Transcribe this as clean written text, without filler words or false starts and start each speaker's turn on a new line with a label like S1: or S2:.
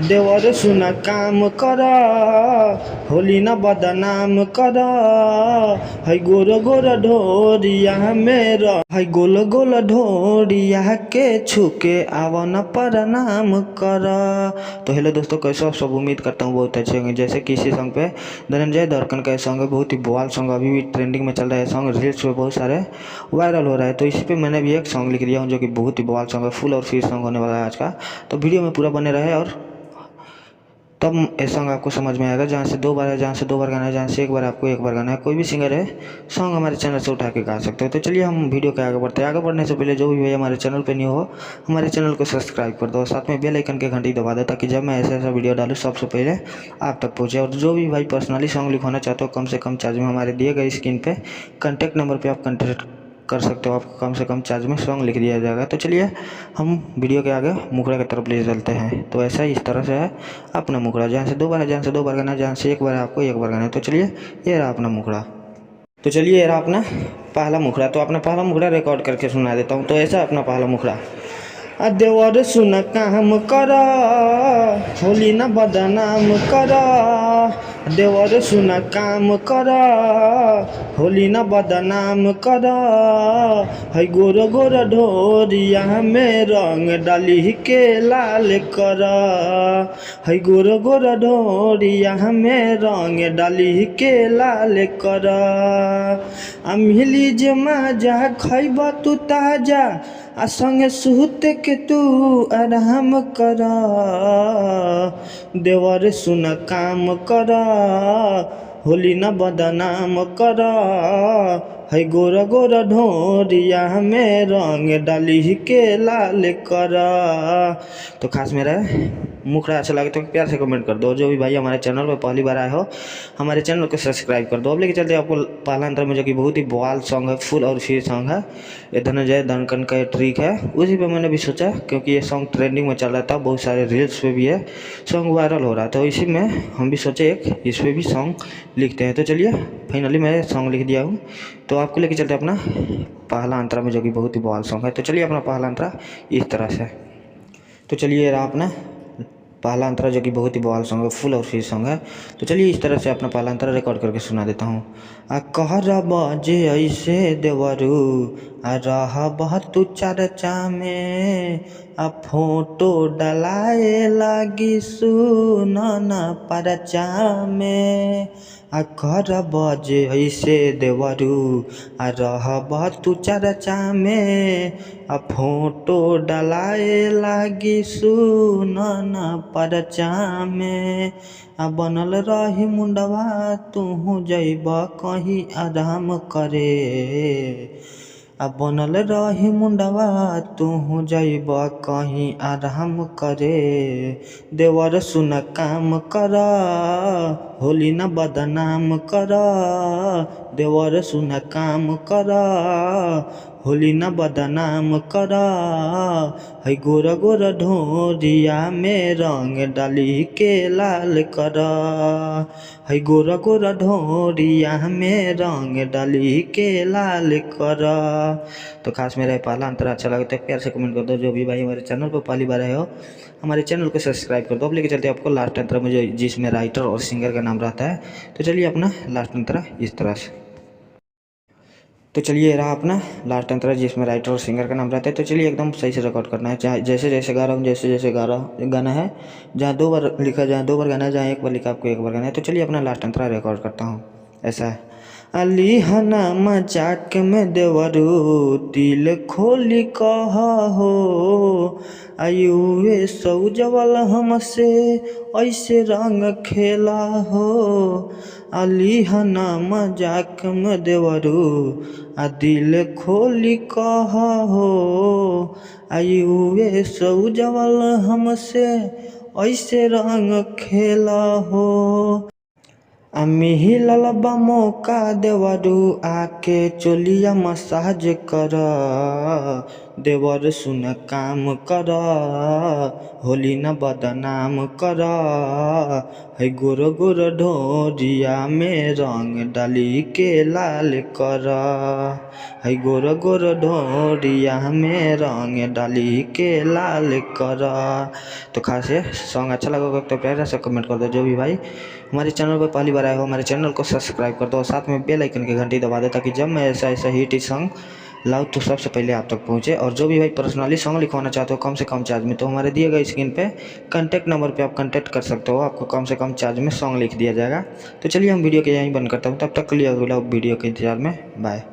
S1: देवर सुना काम कर, होली न बदनाम कर। है गोर गोर ढोरिया मेरा, है गोल गोल ढोरिया के छुके आवा न प्रणाम कर। तो हेलो दोस्तों, कैसे आप सब? उम्मीद करता हूँ बहुत अच्छे होंगे। जैसे कि इसी सॉन्ग पे धनंजय दर्कन का सॉन्ग है, बहुत ही बवाल सॉन्ग, अभी भी ट्रेंडिंग में चल रहा है सॉन्ग, रील्स पे बहुत सारे वायरल हो रहा है। तो इसी पे मैंने भी एक सॉन्ग लिख दिया हूँ जो कि बहुत ही बवाल सॉन्ग है, फुल और फिर सॉन्ग होने वाला है आज का। तो वीडियो में पूरा बने रहे और तब ये सॉन्ग आपको समझ में आएगा। जहाँ से दो बार है, जहाँ से दो बार गाना है, जहाँ से एक बार आपको एक बार गाना है। कोई भी सिंगर है सॉन्ग हमारे चैनल से उठा के गा सकते हो। तो चलिए हम वीडियो के आगे बढ़ते हैं। आगे बढ़ने से पहले जो भी भैया हमारे चैनल पे न्यू हो, हमारे चैनल को सब्सक्राइब कर दो, साथ में बेल आइकन के घंटी दबा दो, ताकि जब मैं ऐसा ऐसा वीडियो डालूँ सबसे पहले आप तक पहुँचे। और जो भी भाई पर्सनली सॉन्ग लिखवाना चाहते हो कम से कम चार्ज में, हमारे दिए गए स्क्रीन पे कॉन्टैक्ट नंबर पर आप कॉन्टैक्ट कर सकते हो। आपको कम से कम चार्ज में सॉन्ग लिख दिया जाएगा। तो चलिए हम वीडियो के आगे मुखड़ा की तरफ ले चलते हैं। तो ऐसा इस तरह से है अपना मुखड़ा, जहाँ से दो बार है, जहाँ से दो बार गाना है, जहाँ से एक बार है आपको एक बार गाना है। तो चलिए ये रहा अपना मुखड़ा। तो चलिए ये रहा अपना पहला मुखड़ा। तो अपना पहला मुखड़ा रिकॉर्ड करके सुना देता हूँ। तो ऐसा अपना पहला मुखड़ा। देवर सुन काम कर, होली न बदनाम कर। देवर सुन काम कर, होली न बदनाम कर। है गोर गोर ढोरिया में रंग डाली के लाल कर। है गोर गोर ढोरिया में रंग डाली के लाल कर। मिली जे मजा खैब तू ताजा, आ संगे सुत के तू आराम कर। देवर सुन काम कर, होली न बदनाम कर। है गोर गोर ढोरिया में रंग डाली के लाल कर। तो खास मेरा मुखड़ा अच्छा लगे तो प्यार से कमेंट कर दो। जो भी भाई हमारे चैनल पर पहली बार आए हो, हमारे चैनल को सब्सक्राइब कर दो। अब लेके चलते हैं आपको पहला अंतर में, जो कि बहुत ही बवाल सॉन्ग है, फुल और फिर सॉन्ग है। ये धनंजय दर्कन का ट्रिक है, उसी पे मैंने भी सोचा, क्योंकि ये सॉन्ग ट्रेंडिंग में चल रहा था, बहुत सारे रील्स पे भी है सॉन्ग वायरल हो रहा था। तो इसी में हम भी सोचे एक इस पर भी सॉन्ग लिखते हैं। तो चलिए फाइनली मैं सॉन्ग लिख दिया हूँ। तो आपको लेके चलते हैं अपना पहला अंतरा में, जो कि बहुत ही बवाल सॉन्ग है। तो चलिए अपना पहला अंतरा इस तरह से। तो चलिए रहा अपना पहला अंतरा, जो कि बहुत ही बवाल सॉन्ग है, फुल और फिर सॉन्ग है। तो चलिए इस तरह से अपना पहला अंतरा रिकॉर्ड करके सुना देता हूँ। कहरा बजे ऐसे देवरू, रहा बहुत तू चर्चा में, फोटो डलाए लागी सुन न परचा में। घर बजे ऐसे देवरू, रह तू चर्चा में, फोटो डलाए लागी सुन न परचा में। बनल रही मुंडवा तू जैब कहीं आराम करे। बनल रही मुंडवा तू जैब कहीं आराम करे। देवर सुन काम कर, होली न बदनाम कर। देवर सुन काम कर, होली न बदनाम कर। है गोर गोर ढोरिया में रंग डाली के लाल कर। है गोर गोर ढोरिया में रंग डाली के लाल कर। तो खास मेरा पहला अंतर अच्छा लगे तो प्यार से कमेंट कर दो। जो भी भाई हमारे चैनल पर पहली बार आए हो, हमारे चैनल को सब्सक्राइब कर दो। अब लेके चलते हैं आपको लास्ट अंतर में, जो जिसमें राइटर और सिंगर का नाम रहता है। तो चलिए अपना लास्ट अंतर इस तरह से। तो चलिए रहा अपना लास्ट अंतरा, जिसमें राइटर और सिंगर का नाम रहता है। तो चलिए एकदम सही से रिकॉर्ड करना है, चाहे जैसे जैसे गा रहा हूँ, जैसे जैसे गा रहा गाना है। जहाँ दो बार लिखा, जहाँ दो बार गाना है, जहाँ एक बार लिखा आपको एक बार गाना है। तो चलिए अपना लास्ट अंतरा रिकॉर्ड करता हूँ। ऐसा है। अली हना मजाक में देवरू, दिल खोली कह हो। आयुए सौजवल हमसे ऐसे रंग खेला हो। अली हना मजाक में देवरू, दिल खोली कह हो। आयुए सौजवल हमसे ऐसे रंग खेला हो। मिहिलल बा मौका देवरू, आके चोलिया मसाज कर। देवर सुन काम कर, होली न बदनाम कर, है गोर गोर ढोरिया में रंग डाली के लाल कर, है गोर गोर ढोरिया में रंग डाली के लाल कर। तो खास है सॉन्ग अच्छा लगा होगा तो प्यारा सा कमेंट कर दो। जो भी भाई हमारे चैनल पर पहली बार आए हो हमारे चैनल को सब्सक्राइब कर दो और साथ में बेल आइकन की घंटी दबा दो ताकि जब मैं ऐसा हिट सॉन्ग लाओ तो सबसे पहले आप तक पहुंचे। और जो भी भाई पर्सनली सॉन्ग लिखवाना चाहते हो कम से कम चार्ज में तो हमारे दिए गए स्क्रीन पे कॉन्टैक्ट नंबर पे आप कॉन्टैक्ट कर सकते हो, आपको कम से कम चार्ज में सॉन्ग लिख दिया जाएगा। तो चलिए हम वीडियो के यहीं बंद करता हूँ, तब तक के लिए अगला वीडियो के इंतजार में, बाय।